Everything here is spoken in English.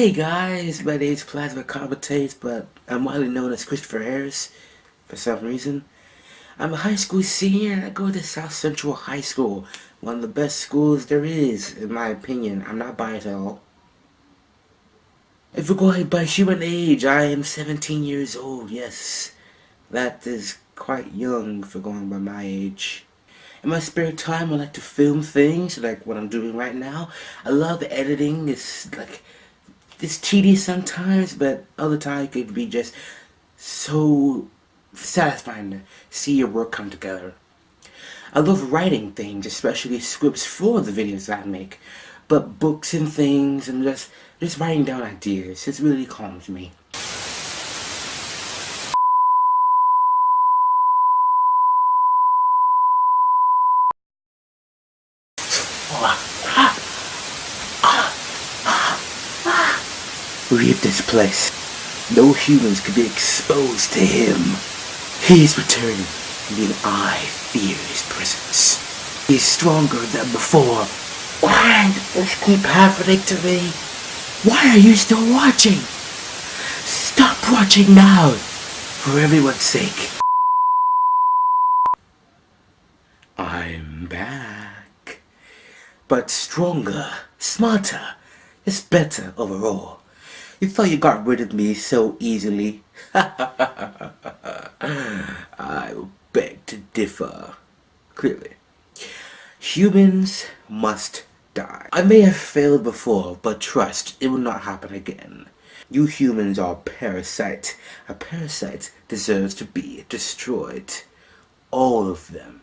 Hey guys, my name's Plasma Commentates, but I'm widely known as Christopher Harris for some reason. I'm a high school senior and I go to South Central High School, one of the best schools there is, in my opinion. I'm not biased at all. If we're going by human age, I am 17 years old, yes. That is quite young for going by my age. In my spare time, I like to film things, like what I'm doing right now. I love editing. It's tedious sometimes, but other times it could be just so satisfying to see your work come together. I love writing things, especially scripts for the videos that I make. But books and things, and just writing down ideas, it really calms me. Leave this place. No humans could be exposed to him. He's returning, and I fear his presence. He's stronger than before. Why does this keep happening to me? Why are you still watching? Stop watching now, for everyone's sake. I'm back. But stronger, smarter, it's better overall. You thought you got rid of me so easily? I beg to differ. Clearly. Humans must die. I may have failed before, but trust, it will not happen again. You humans are a parasite. A parasite deserves to be destroyed. All of them.